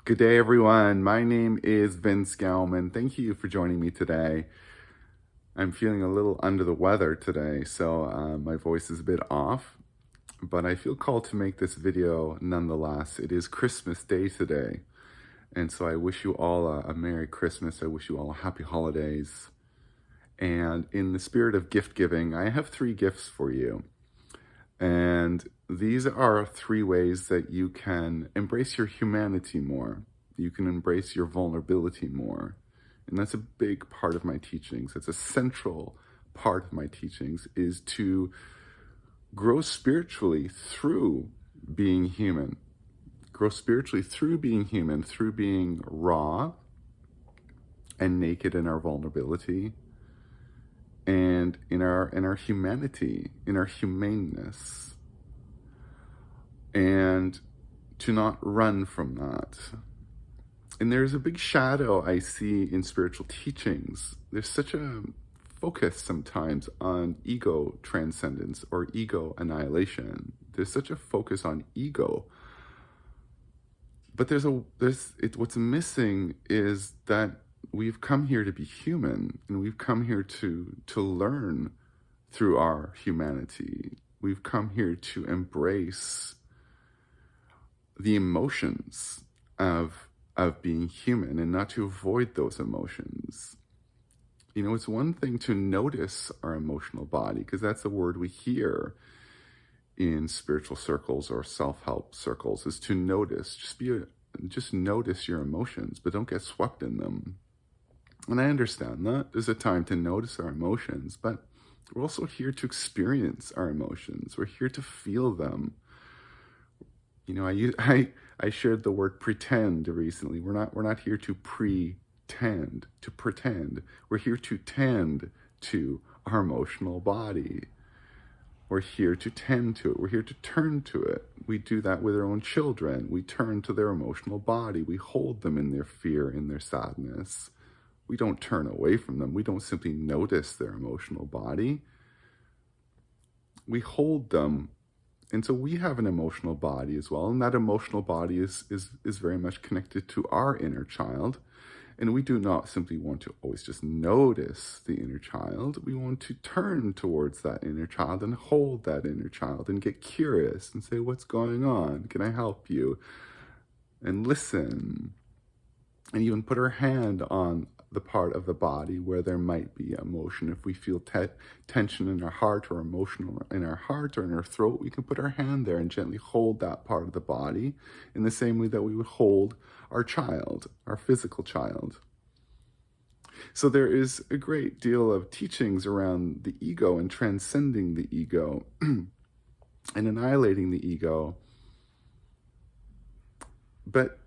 Good day, everyone. My name is Vince Gelman. Thank you for joining me today. I'm feeling a little under the weather today, so my voice is a bit off, but I feel called to make this video nonetheless. It is Christmas Day today, and so I wish you all a Merry Christmas. I wish you all happy holidays. And in the spirit of gift giving, I have 3 gifts for you. And these are 3 ways that you can embrace your humanity more. You can embrace your vulnerability more. And that's a big part of my teachings. It's a central part of my teachings, is to grow spiritually through being human. Grow spiritually through being human, through being raw and naked in our vulnerability, and in our humanity, in our humaneness, and to not run from that. And there's a big shadow I see in spiritual teachings. There's such a focus sometimes on ego transcendence or ego annihilation. There's such a focus on ego. But what's missing is that we've come here to be human, and we've come here to learn through our humanity. We've come here to embrace the emotions of being human and not to avoid those emotions. You know, it's one thing to notice our emotional body, because that's the word we hear in spiritual circles or self-help circles, is to notice. Just notice your emotions, but don't get swept in them. And I understand that. There's a time to notice our emotions, but we're also here to experience our emotions. We're here to feel them. You know, I shared the word pretend recently. We're not here to pretend. We're here to tend to our emotional body. We're here to tend to it. We're here to turn to it. We do that with our own children. We turn to their emotional body. We hold them in their fear, in their sadness. We don't turn away from them. We don't simply notice their emotional body. We hold them. And so we have an emotional body as well. And that emotional body is very much connected to our inner child. And we do not simply want to always just notice the inner child. We want to turn towards that inner child and hold that inner child and get curious and say, what's going on? Can I help you? And listen. And even put our hand on the part of the body where there might be emotion. If we feel tension in our heart, or emotion in our heart or in our throat, we can put our hand there and gently hold that part of the body in the same way that we would hold our child, our physical child. So there is a great deal of teachings around the ego and transcending the ego and annihilating the ego. But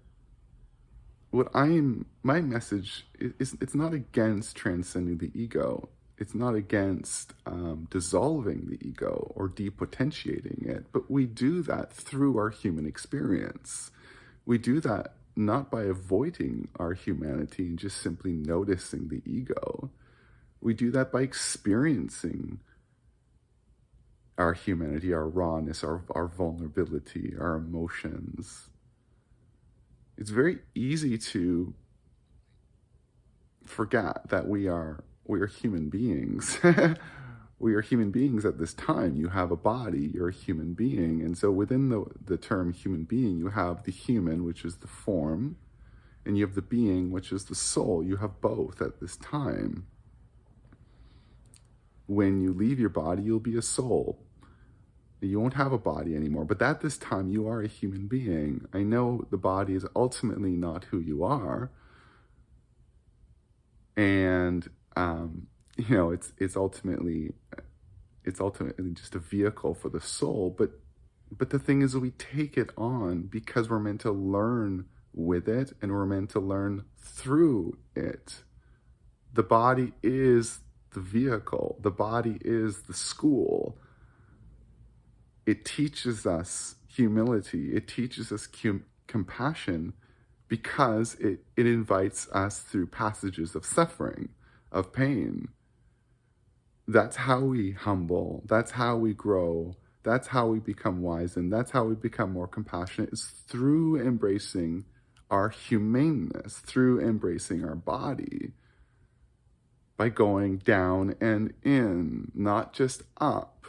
my message is, it's not against transcending the ego. It's not against dissolving the ego or depotentiating it, but we do that through our human experience. We do that not by avoiding our humanity and just simply noticing the ego. We do that by experiencing our humanity, our rawness, our vulnerability, our emotions. It's very easy to forget that we are human beings. We are human beings at this time. You have a body, you're a human being. And so within the term human being, you have the human, which is the form, and you have the being, which is the soul. You have both at this time. When you leave your body, you'll be a soul. You won't have a body anymore, but at this time you are a human being. I know the body is ultimately not who you are, and you know, it's ultimately just a vehicle for the soul. But the thing is, we take it on because we're meant to learn with it, and we're meant to learn through it. The body is the vehicle. The body is the school. It teaches us humility. It teaches us compassion, because it invites us through passages of suffering, of pain. That's how we humble. That's how we grow. That's how we become wise. And that's how we become more compassionate, is through embracing our humaneness through embracing our body by going down and in, not just up.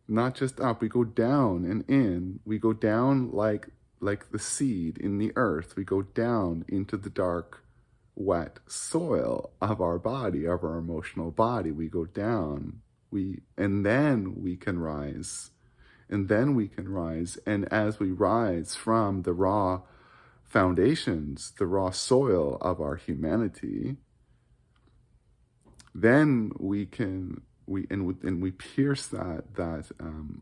Not just up. We go down and in. We go down like the seed in the earth. We go down into the dark, wet soil of our body, of our emotional body. We go down. And then we can rise. And then we can rise. And as we rise from the raw foundations, the raw soil of our humanity, then we pierce that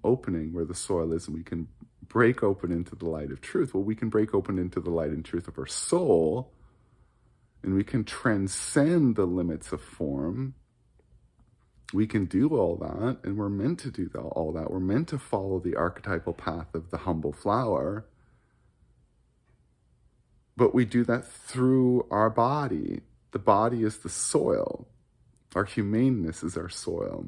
opening where the soil is, and we can break open into the light of truth. Well, we can break open into the light and truth of our soul, and we can transcend the limits of form. We can do all that, and we're meant to do all that. We're meant to follow the archetypal path of the humble flower. But we do that through our body. The body is the soil. Our humaneness is our soil.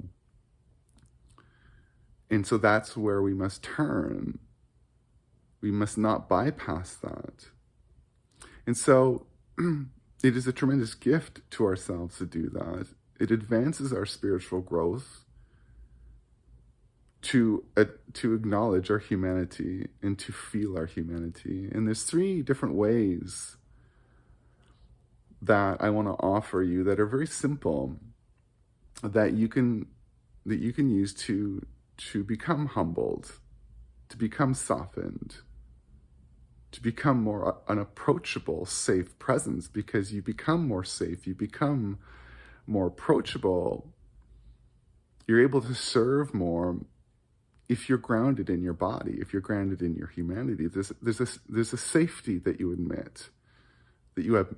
And so that's where we must turn. We must not bypass that. And so it is a tremendous gift to ourselves to do that. It advances our spiritual growth to acknowledge our humanity and to feel our humanity. And there's 3 different ways that I want to offer you that are very simple, that you can use to become humbled, to become softened, to become more an approachable, safe presence, because you become more safe, you become more approachable, you're able to serve more if you're grounded in your body, if you're grounded in your humanity. There's a safety that you emit, that you have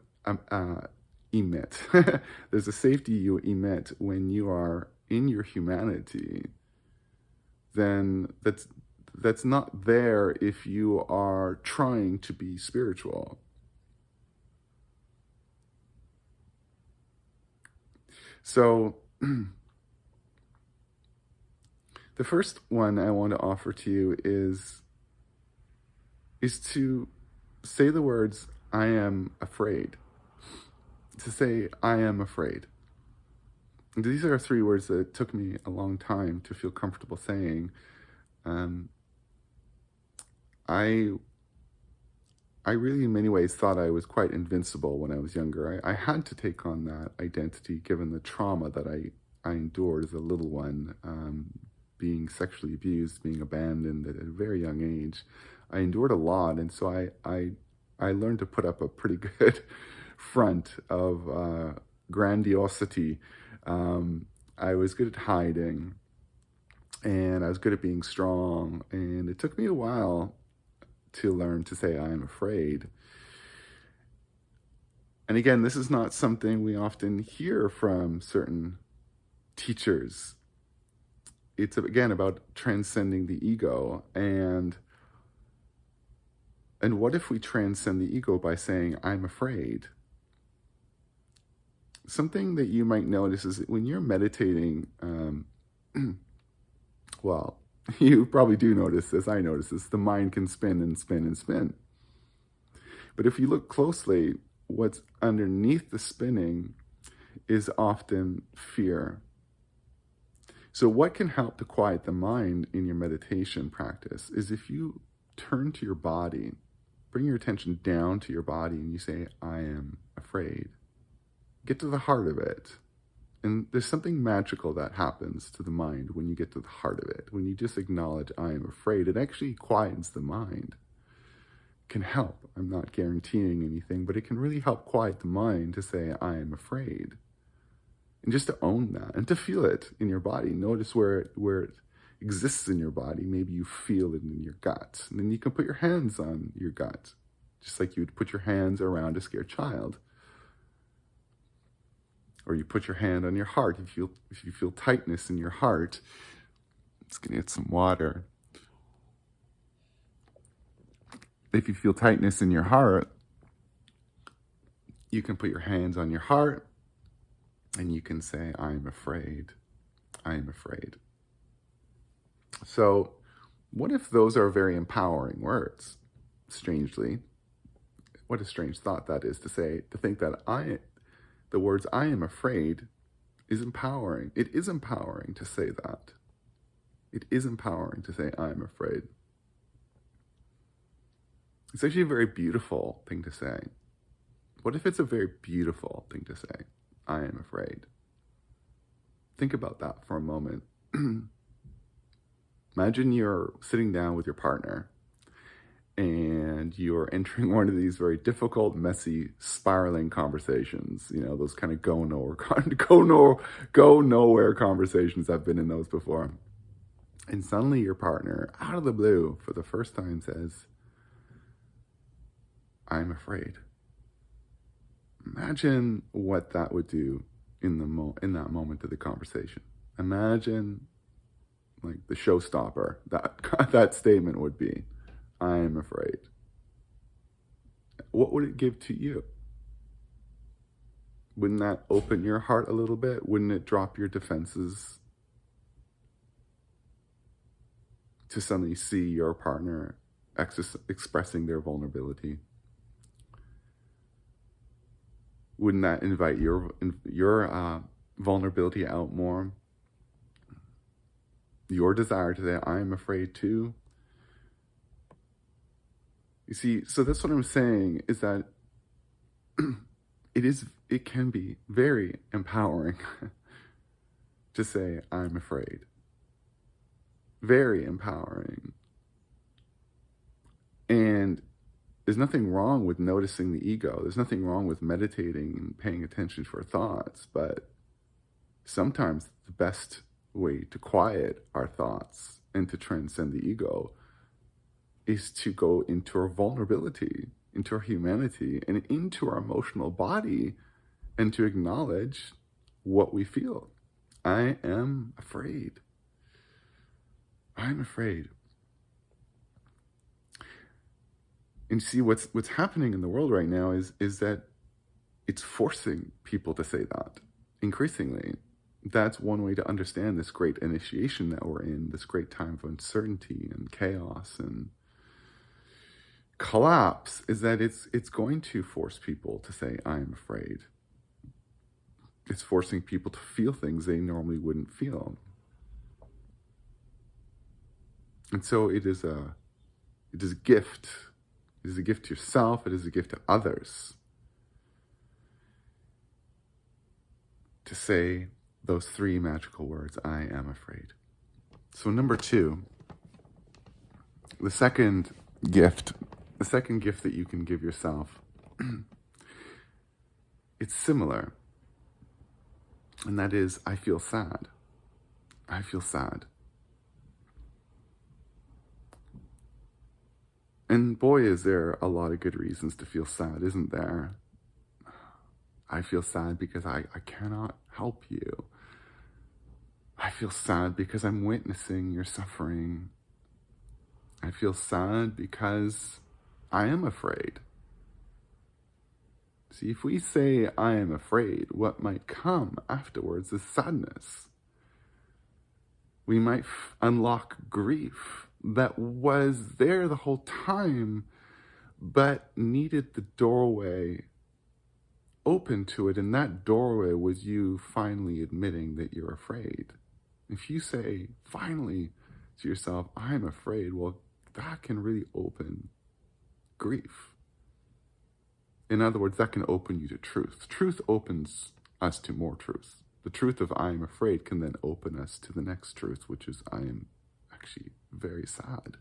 emit. There's a safety you emit when you are in your humanity. Then that's not there if you are trying to be spiritual. So the first one I want to offer to you is to say the words, I am afraid. To say, I am afraid. These are 3 words that it took me a long time to feel comfortable saying. I really, in many ways, thought I was quite invincible when I was younger. I had to take on that identity given the trauma that I endured as a little one, being sexually abused, being abandoned at a very young age. I endured a lot, and so I learned to put up a pretty good front of grandiosity. I was good at hiding, and I was good at being strong, and it took me a while to learn to say I am afraid. And again, this is not something we often hear from certain teachers. It's, again, about transcending the ego. And what if we transcend the ego by saying, I'm afraid? Something that you might notice is that when you're meditating, well, you probably do notice this, I notice this, the mind can spin and spin and spin. But if you look closely, what's underneath the spinning is often fear. So what can help to quiet the mind in your meditation practice is if you turn to your body, bring your attention down to your body, and you say, I am afraid. Get to the heart of it. And there's something magical that happens to the mind when you get to the heart of it. When you just acknowledge, I am afraid, it actually quiets the mind. It can help. I'm not guaranteeing anything, but it can really help quiet the mind to say, I am afraid. And just to own that and to feel it in your body. Notice where it exists in your body. Maybe you feel it in your gut. And then you can put your hands on your gut, just like you would put your hands around a scared child. Or you put your hand on your heart. If you feel tightness in your heart, I'm just gonna get some water. If you feel tightness in your heart, you can put your hands on your heart and you can say, I am afraid. I am afraid. So what if those are very empowering words? strangely, what a strange thought that is, to think that the words "I am afraid" is empowering. It is empowering to say that. It is empowering to say "I am afraid." It's actually a very beautiful thing to say. What if it's a very beautiful thing to say? I am afraid. Think about that for a moment. Imagine you're sitting down with your partner and you're entering one of these very difficult, messy, spiraling conversations. You know, those kind of go nowhere conversations. I've been in those before. And suddenly your partner, out of the blue, for the first time says, "I'm afraid." Imagine what that would do in that moment of the conversation. Imagine like the showstopper that statement would be, "I am afraid." What would it give to you? Wouldn't that open your heart a little bit? Wouldn't it drop your defenses to suddenly see your partner expressing their vulnerability? Wouldn't that invite your vulnerability out more? Your desire to say, "I am afraid too." You see, so that's what I'm saying, is that it can be very empowering to say, "I'm afraid." Very empowering. And there's nothing wrong with noticing the ego. There's nothing wrong with meditating and paying attention to our thoughts. But sometimes the best way to quiet our thoughts and to transcend the ego is to go into our vulnerability, into our humanity, and into our emotional body, and to acknowledge what we feel. I am afraid. I'm afraid. And see, what's happening in the world right now is that it's forcing people to say that increasingly. That's one way to understand this great initiation that we're in, this great time of uncertainty and chaos and collapse, is that it's going to force people to say, "I am afraid." It's forcing people to feel things they normally wouldn't feel. And so it is a gift. It is a gift to yourself. It is a gift to others to say those three magical words, "I am afraid." So number 2, the second gift that you can give yourself, it's similar. And that is, I feel sad. I feel sad. And boy, is there a lot of good reasons to feel sad, isn't there? I feel sad because I cannot help you. I feel sad because I'm witnessing your suffering. I feel sad because I am afraid. See, if we say I am afraid, what might come afterwards is sadness. We might unlock grief that was there the whole time, but needed the doorway open to it, and that doorway was you finally admitting that you're afraid. If you say finally to yourself, "I'm afraid," well, that can really open grief. In other words, that can open you to truth. Truth opens us to more truth. The truth of "I am afraid" can then open us to the next truth, which is I am actually very sad.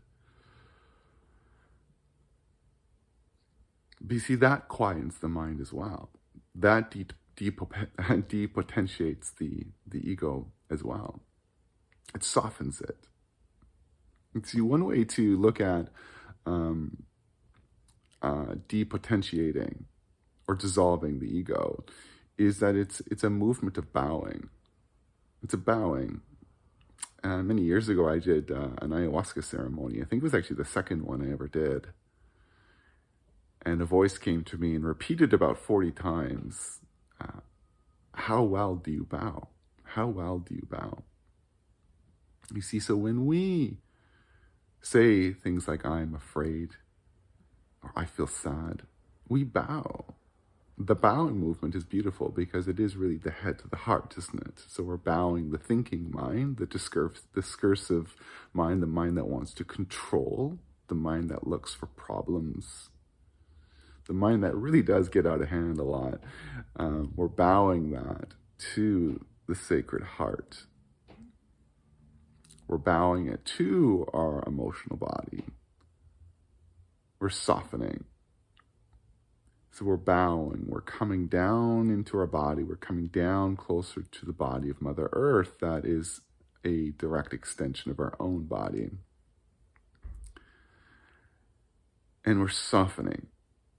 But you see, that quiets the mind as well. That depotentiates the ego as well. It softens it. And see, one way to look at depotentiating or dissolving the ego is that it's a movement of bowing. It's a bowing. Many years ago, I did an ayahuasca ceremony. I think it was actually the second one I ever did. And a voice came to me and repeated about 40 times, "How well do you bow? How well do you bow?" You see, so when we say things like "I'm afraid," feel sad. We bow. The bowing movement is beautiful because it is really the head to the heart, isn't it? So we're bowing the thinking mind, the discursive mind, the mind that wants to control, the mind that looks for problems, the mind that really does get out of hand a lot. We're bowing that to the sacred heart. We're bowing it to our emotional body. We're softening. So we're bowing, we're coming down into our body, we're coming down closer to the body of Mother Earth that is a direct extension of our own body. And we're softening.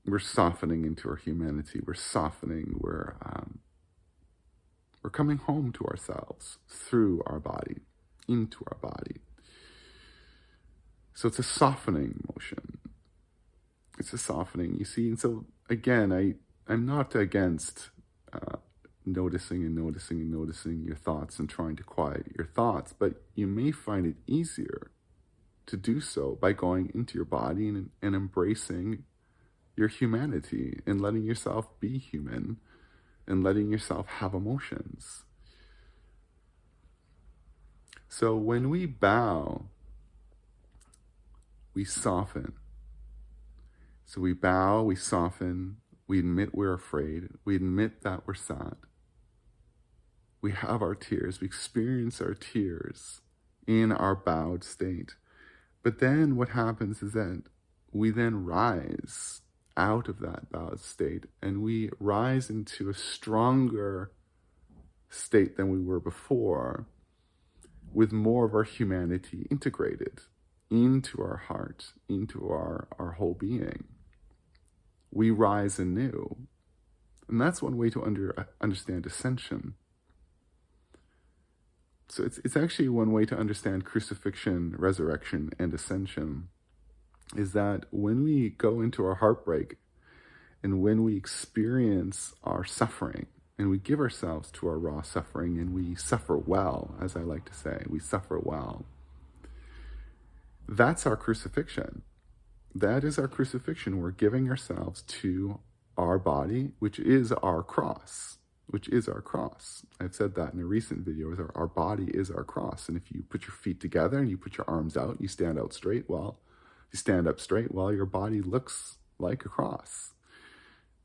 We're softening into our humanity. We're softening. We're coming home to ourselves through our body, into our body. So it's a softening motion. It's a softening, you see. And so again, I'm not against noticing your thoughts and trying to quiet your thoughts, but you may find it easier to do so by going into your body and embracing your humanity and letting yourself be human and letting yourself have emotions. So when we bow, we soften. So we bow, we soften, we admit we're afraid, we admit that we're sad. We have our tears, we experience our tears in our bowed state. But then what happens is that we then rise out of that bowed state and we rise into a stronger state than we were before, with more of our humanity integrated into our heart, into our whole being. We rise anew. And that's one way to understand ascension. So it's actually one way to understand crucifixion, resurrection, and ascension, is that when we go into our heartbreak and when we experience our suffering and we give ourselves to our raw suffering and we suffer well, as I like to say, we suffer well, that's our crucifixion. That is our crucifixion. We're giving ourselves to our body, which is our cross, I've said that in a recent video, is our body is our cross. And if you put your feet together and you put your arms out, you stand up straight, your body looks like a cross.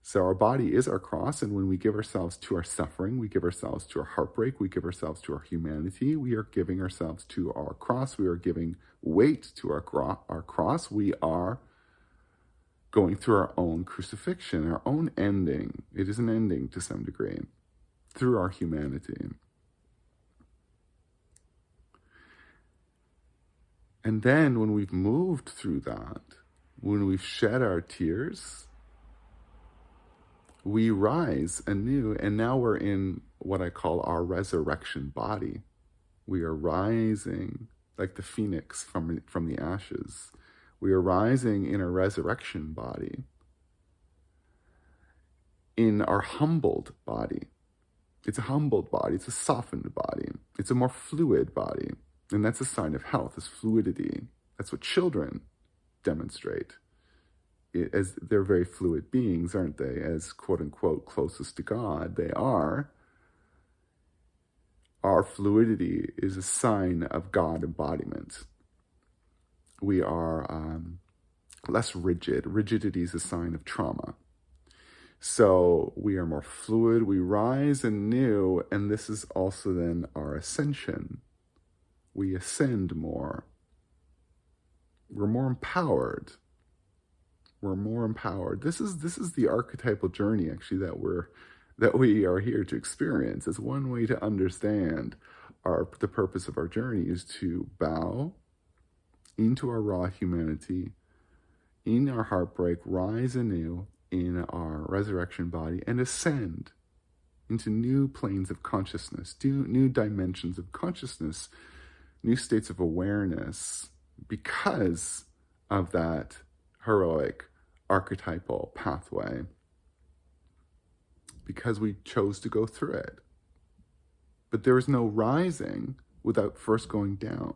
So our body is our cross, and when we give ourselves to our suffering, we give ourselves to our heartbreak, we give ourselves to our humanity, we are giving ourselves to our cross, we are giving weight to our cross, we are going through our own crucifixion, our own ending. It is an ending to some degree, through our humanity. And then when we've moved through that, when we've shed our tears, we rise anew, and now we're in what I call our resurrection body. We are rising like the phoenix from the ashes. We are rising in a resurrection body, in our humbled body. It's a humbled body, it's a softened body, it's a more fluid body, and that's a sign of health, is fluidity. That's what children demonstrate. As they're very fluid beings, aren't they? As quote-unquote closest to God, they are. Our fluidity is a sign of God embodiment. We are less rigid. Rigidity is a sign of trauma. So we are more fluid, we rise anew, and this is also then our ascension. We ascend more. We're more empowered. This is the archetypal journey, actually, that we are here to experience. It's one way to understand the purpose of our journey is to bow into our raw humanity, in our heartbreak, rise anew in our resurrection body, and ascend into new planes of consciousness, new dimensions of consciousness, new states of awareness, because of that heroic archetypal pathway, because we chose to go through it. But there is no rising without first going down.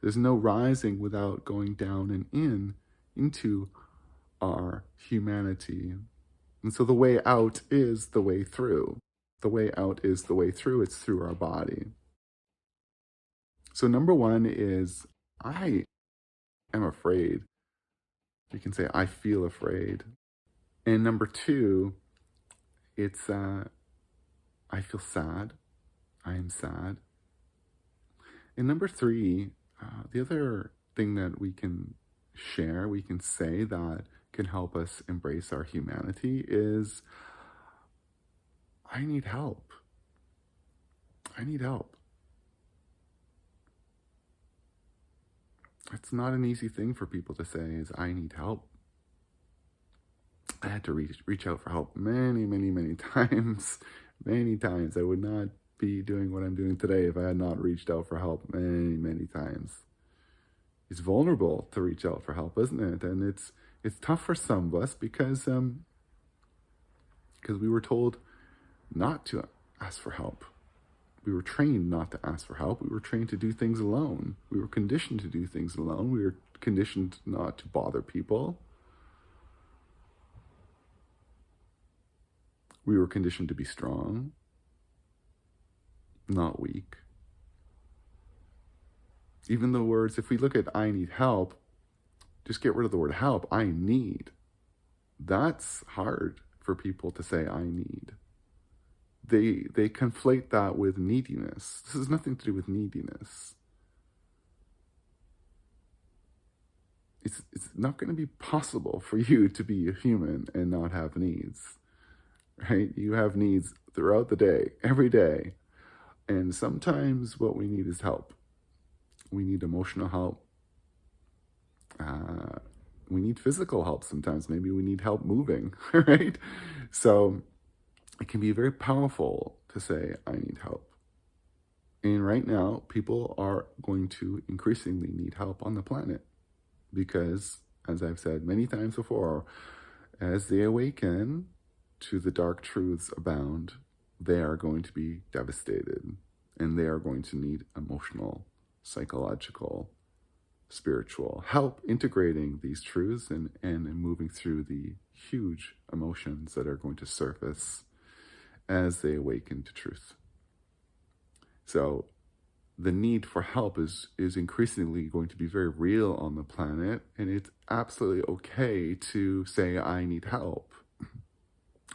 There's no rising without going down and into our humanity. And so the way out is the way through. The way out is the way through. It's through our body. So number one is, I am afraid. You can say, I feel afraid. And number two, it's, I feel sad. I am sad. And number three, the other thing that we can share, we can say that can help us embrace our humanity is, I need help. I need help. It's not an easy thing for people to say, is I need help. I had to reach out for help many times. Many times. I would not be doing what I'm doing today if I had not reached out for help many times. It's vulnerable to reach out for help, isn't it? And it's tough for some of us because we were told not to ask for help. We were trained not to ask for help. We were trained to do things alone. We were conditioned to do things alone. We were conditioned not to bother people. We were conditioned to be strong, not weak. Even the words, if we look at I need help, just get rid of the word help, I need. That's hard for people to say I need. They conflate that with neediness. This has nothing to do with neediness. It's not going to be possible for you to be a human and not have needs, right? You have needs throughout the day, every day. And sometimes what we need is help. We need emotional help. We need physical help sometimes. Maybe we need help moving, right? So it can be very powerful to say, I need help. And right now, people are going to increasingly need help on the planet because, as I've said many times before, as they awaken to the dark truths abound, they are going to be devastated and they are going to need emotional, psychological, spiritual help integrating these truths and moving through the huge emotions that are going to surface as they awaken to truth. So the need for help is increasingly going to be very real on the planet, and it's absolutely okay to say, I need help.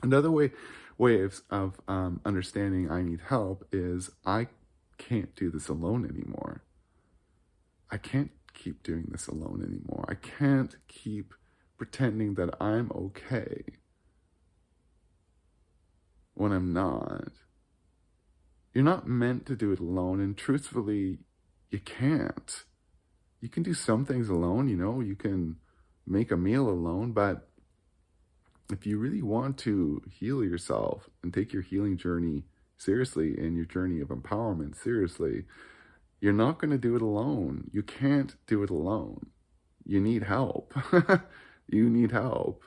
Another way of understanding I need help is, I can't do this alone anymore. I can't keep doing this alone anymore. I can't keep pretending that I'm okay when I'm not. You're not meant to do it alone, and truthfully, you can't. You can do some things alone, you can make a meal alone, but if you really want to heal yourself and take your healing journey seriously and your journey of empowerment seriously, you're not going to do it alone. You can't do it alone. You need help. You need help.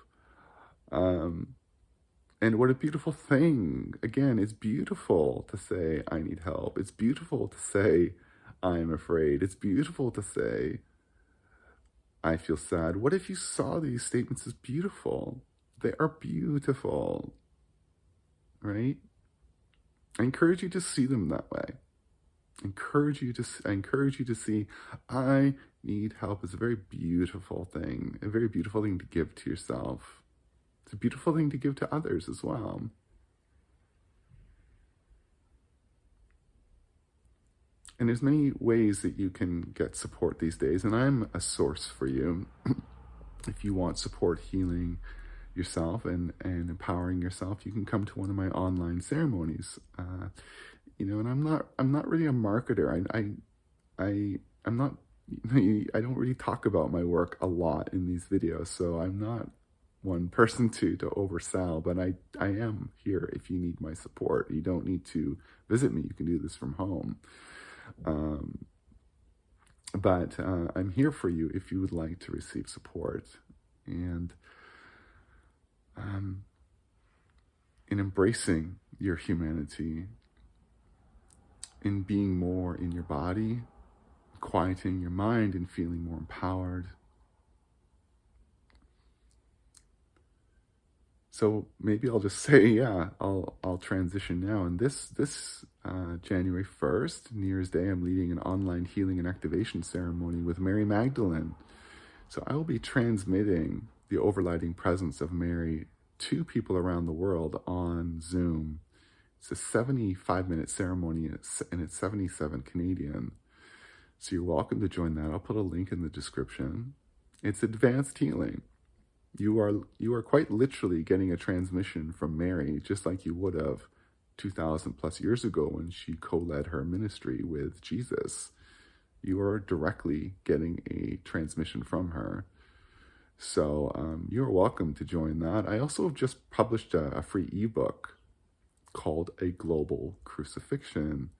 And what a beautiful thing. Again, it's beautiful to say, I need help. It's beautiful to say, I'm afraid. It's beautiful to say, I feel sad. What if you saw these statements as beautiful? They are beautiful, right? I encourage you to see them that way. I encourage you to see, I need help is a very beautiful thing, a very beautiful thing to give to yourself. It's a beautiful thing to give to others as well. And there's many ways that you can get support these days, and I'm a source for you. If you want support healing yourself and empowering yourself, you can come to one of my online ceremonies. And I'm not really a marketer. I'm not, I don't really talk about my work a lot in these videos, so I'm not one person to oversell, but I am here if you need my support. You don't need to visit me. You can do this from home. But I'm here for you if you would like to receive support. And in embracing your humanity, in being more in your body, quieting your mind and feeling more empowered, So maybe I'll just say, yeah, I'll transition now. And this January 1st, New Year's Day, I'm leading an online healing and activation ceremony with Mary Magdalene. So I will be transmitting the overriding presence of Mary to people around the world on Zoom. It's a 75-minute ceremony, and it's 77 Canadian. So you're welcome to join that. I'll put a link in the description. It's advanced healing. You are quite literally getting a transmission from Mary, just like you would have 2,000 plus years ago when she co-led her ministry with Jesus. You are directly getting a transmission from her. So you're welcome to join that. I also have just published a free ebook called A Global Crucifixion: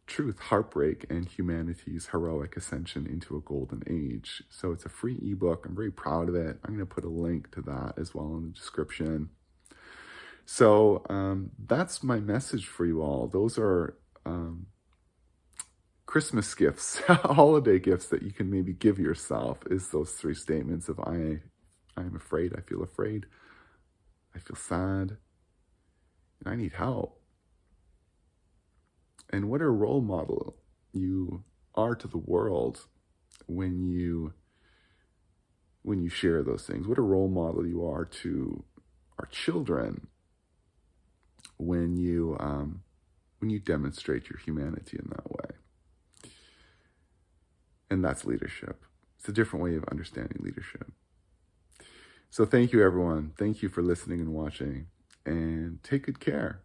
Truth, Heartbreak, and Humanity's Heroic Ascension into a Golden Age. So it's a free ebook. I'm very proud of it. I'm going to put a link to that as well in the description. So that's my message for you all. Those are Christmas gifts, holiday gifts that you can maybe give yourself, is those three statements of I am afraid, I feel sad, and I need help. And what a role model you are to the world when you share those things. What a role model you are to our children when you demonstrate your humanity in that way. And that's leadership. It's a different way of understanding leadership. So thank you, everyone. Thank you for listening and watching, and take good care.